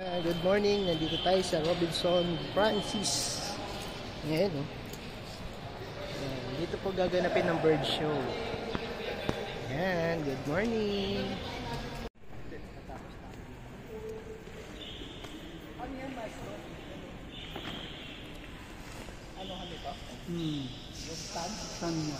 Good morning, nandito tayo sa Robinson Francis. Ngayon, dito po gaganapin ng bird show. Ayan, good morning. Ano kami to? Yung stand niya.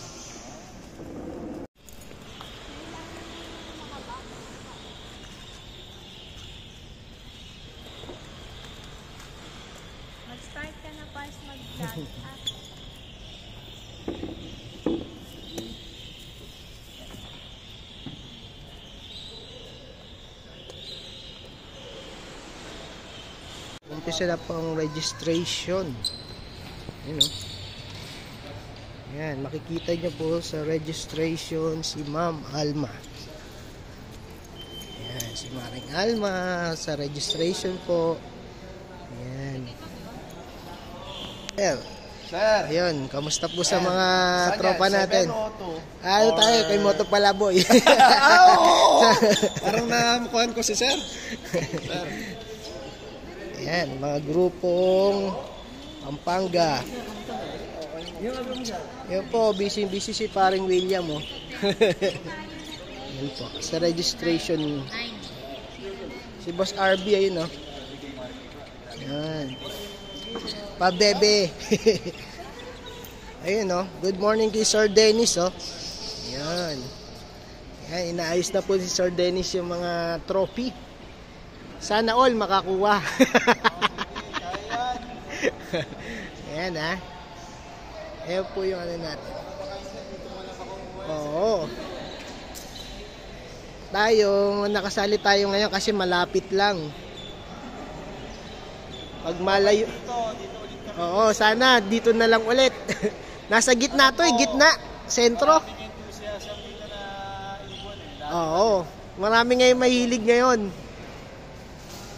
Mag-start ka na pas mag-vlog. Umpisa na po ang registration. Ayan o. Ayan, makikita nyo po sa registration si Ma'am Alma. Ayan, si Maring Alma sa registration po. Ayan. Sir, Ayun, kamusta po sa mga tropa natin? 702. Ano tayo, kay Moto Palaboy. Parang namukuhan ko si Sir. Sir. Ayan, mga grupong Pampanga. Yun po, busy si paring William. Yan po, sa registration. Si Boss RB, ayun. Ayan. Pa-bebe. Ayun, good morning kay Sir Dennis. Ayan. Ayan, inaayos na po si Sir Dennis yung mga trophy. Sana all makakuha. Ayan Ayan po yung ano natin. Oo. Nakasali tayo ngayon kasi malapit lang. Pag malayo. Oo, sana dito na lang ulit. Nasa gitna to gitna. Sentro. Oo. Marami ngayon mahilig ngayon.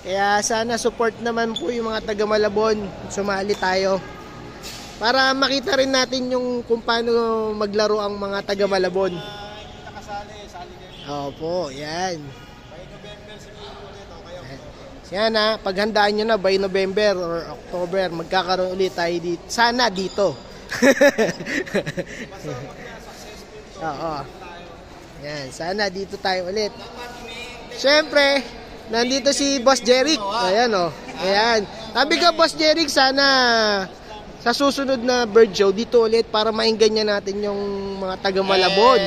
Kaya sana support naman po yung mga taga Malabon. Sumali tayo. Para makita rin natin yung kung paano maglaro ang mga taga Malabon. Hindi nakasali, sali kayo. Opo, yan. By November siguro ulit kayo. Yan paghandaan nyo na by November or October, magkakaroon ulit tayo dito. Sana dito. Oo. Yan, sana dito tayo ulit. Siyempre, nandito si Boss Jeric. Ayan Ayan. Sabi ka Boss Jeric, sana sa susunod na bird show dito ulit para maingganyan natin yung mga taga Malabon.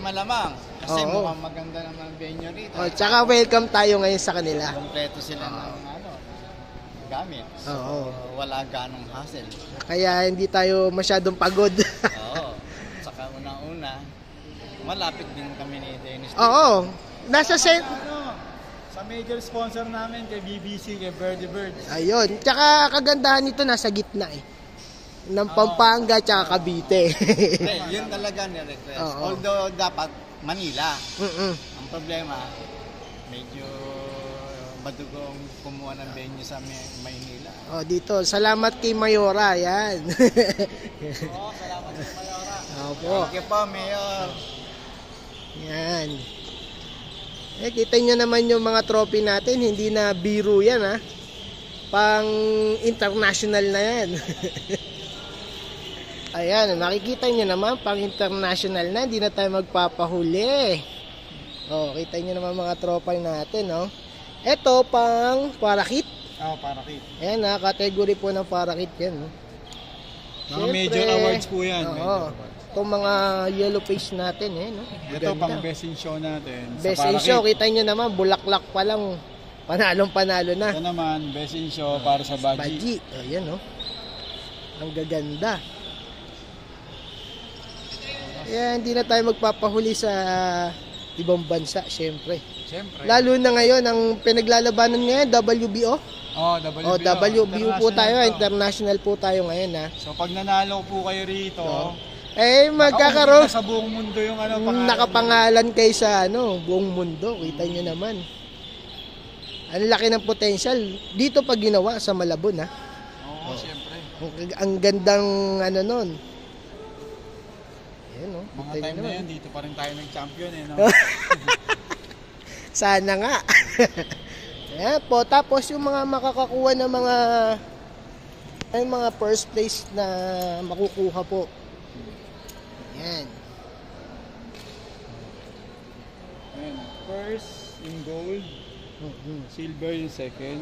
Malamang. Kasi Oo. mukhang maganda naman venue rito. Tsaka welcome tayo ngayon sa kanila. Kompleto sila ng gamit. So, Oo. wala ganong hassle. Kaya hindi tayo masyadong pagod. Oo. Saka unang-una, malapit din kami ni Dennis. Oo. Nasa Sa major sponsor namin, kay BBC, kay Birdie Birds. Ayun. Tsaka kagandahan nito nasa gitna ng Pampanga tsaka Cavite. Yun talaga ni-request. Oo. Although dapat Manila. Mm-mm. Ang problema, medyo madugong kumuha ng venue sa Maynila. Dito. Salamat kay Mayora. Yan. Oo, salamat sa Mayora. Opo. Thank you po, Mayor. Yan. Kita nyo naman yung mga trophy natin. Hindi na biro yan Pang international na yan. Ayan, makikita nyo naman pang international na. Hindi na tayo magpapahuli. Kita nyo naman mga trophy natin Ito pang parakit. Parakit. Ayan category po ng parakit yan Mga major awards po yan. Itong mga yellow face natin Ito pang best in show natin. Best in show, kita nyo naman, bulaklak pa lang. Panalo na. Ito naman, best in show para sa Baji. Ayan ang gaganda. Hindi na tayo magpapahuli sa ibang bansa, syempre. Lalo na ngayon, ang pinaglalabanan ngayon, WBO. WBO po tayo, international po tayo ngayon So pag nanalo po kayo rito, magkakaroon sa buong mundo yung nakapangalan kayo sa buong mundo. Kita nyo naman. Ang laki ng potential dito pag ginawa sa Malabon siyempre. Ang gandang nun. Ayan Mga time na yun, dito pa rin tayo ng champion Sana nga. Ayan po. Tapos yung mga makakakuha ng mga first place na makukuha po. Ayan. Ayan. First yung gold, silver yung second,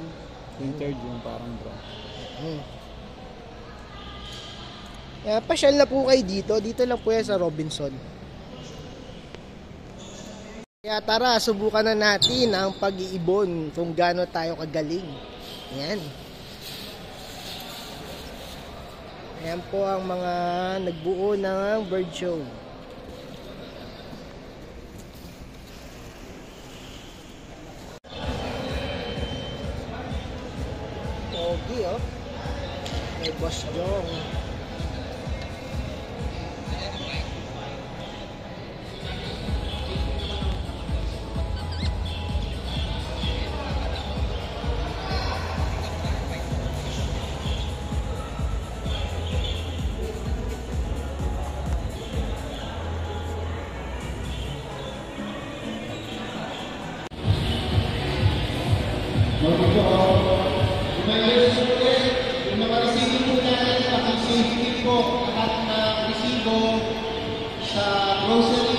yung third yung parang bronze. Kaya pasyal na po kayo dito. Dito lang po yan sa Robinson. Kaya tara, subukan na natin ang pag-iibon kung gaano tayo kagaling. Ayan. Ayan po ang mga nagbuo ng bird show. Pogi, oh. May Boss Jong. Yung mga resibo po natin, pakisafety po lahat ng resibo sa grocery.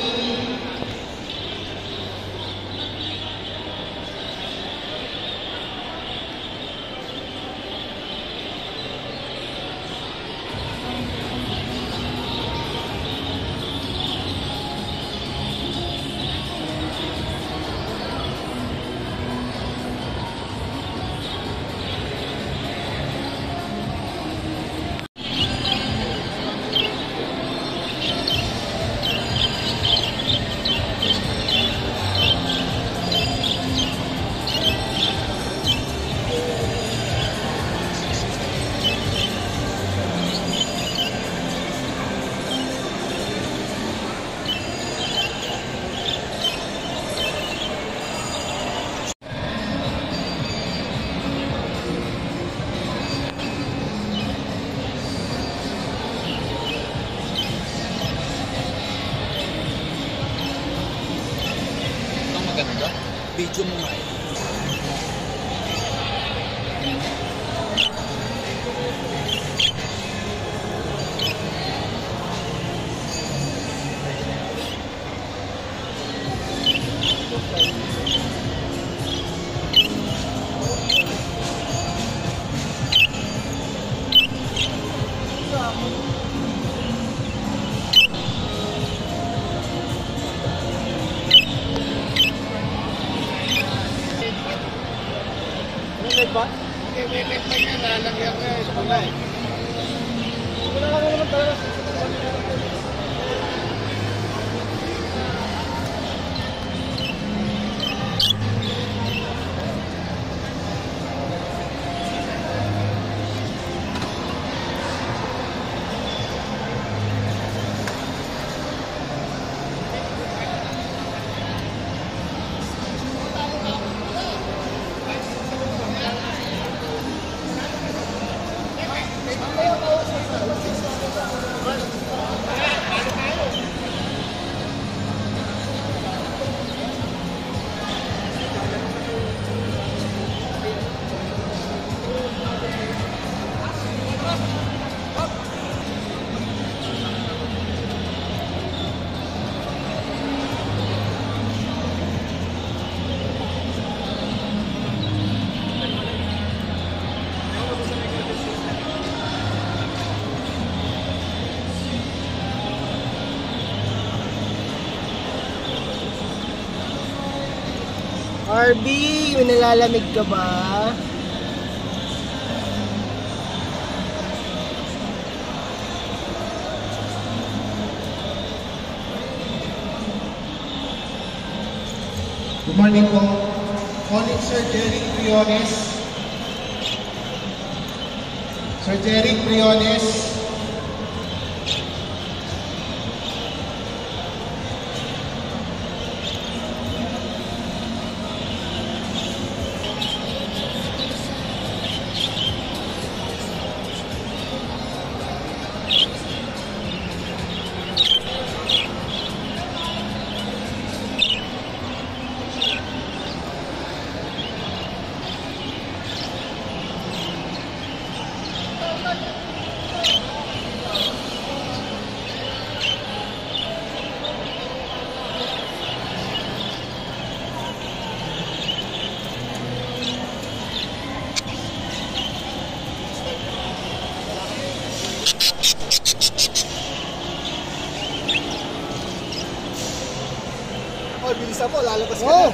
Video mo nga. RB, may nalalamig ka ba? Good morning po. Calling Sir Jerry Briones. Sir Jerry Briones. isa po, lalabas ka Oh. na.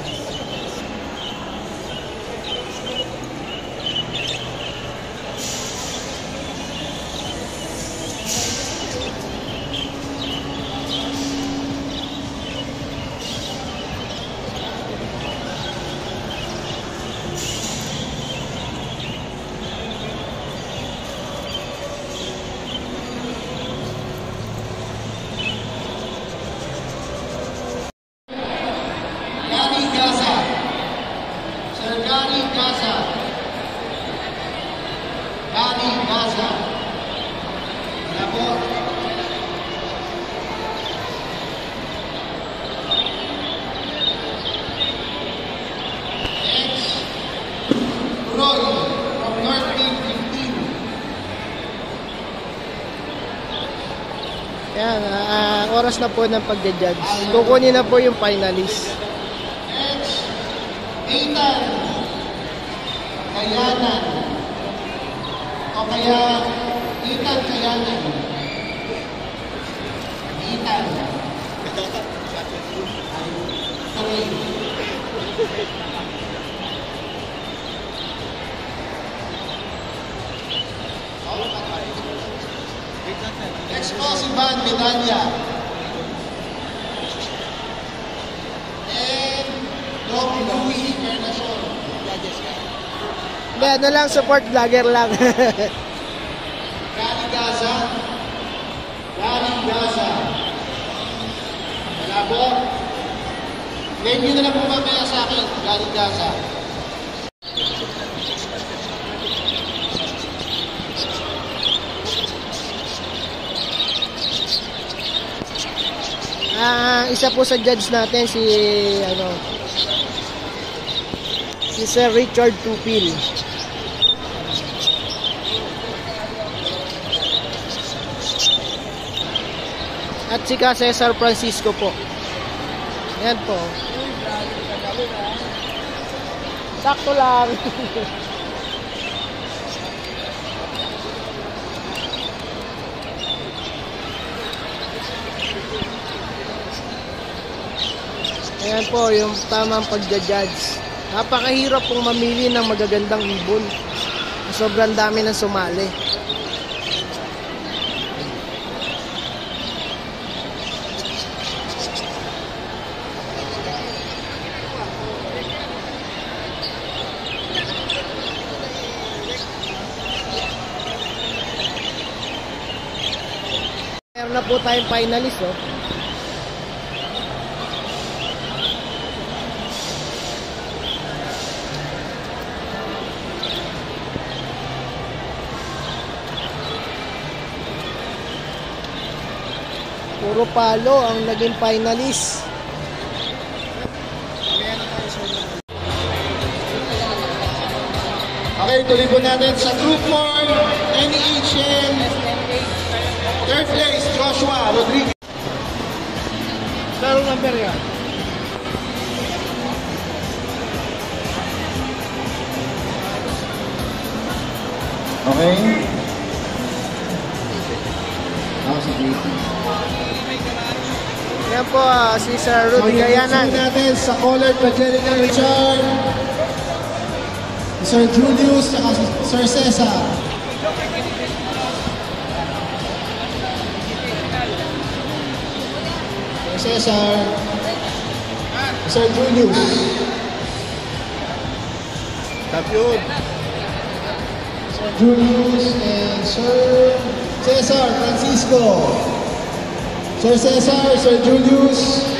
Gary Gaza. Sir Gary Gaza. Gary Gaza. Wala po. Next, Roy from North Team 15. Yan, oras na po ng pagja-judge. Kukunin na po yung finalist. Next, Ethan Kayanan. O kaya, Ethan Kayanan. Ethan. Okay. Next po si Van Medalla. And Doc Louis Encarnacion. Hindi, ano lang, support vlogger lang. Gary Gaza. Gary Gaza. Wala po. Ngayon nyo na lang po mamaya sa akin, Gary Gaza. Isa po sa judge natin si Sir Richard Tupil. At si Cesar Francisco po. Yan po. Sakto lang. Ayan po yung tamang pagja-judge. Napakahirap pong mamili ng magagandang ibon. Sobrang dami ng sumali. Meron na po tayong finalist, oh. Puro palo ang naging finalist. Okay, tuloy po natin sa Group 4, NEHL. Third place, Joshua Rodriguez. Larong number yan. Okay. Ako si JP. Yan po si Sir Rudy Gayanan. So, natin sa colored progenitor Richard, Sir Julius, at Sir Cesar. Sir Cesar, Sir Julius. Tapyod. Sir Julius and Sir Cesar Francisco. Sir Cesar, Sir Julius,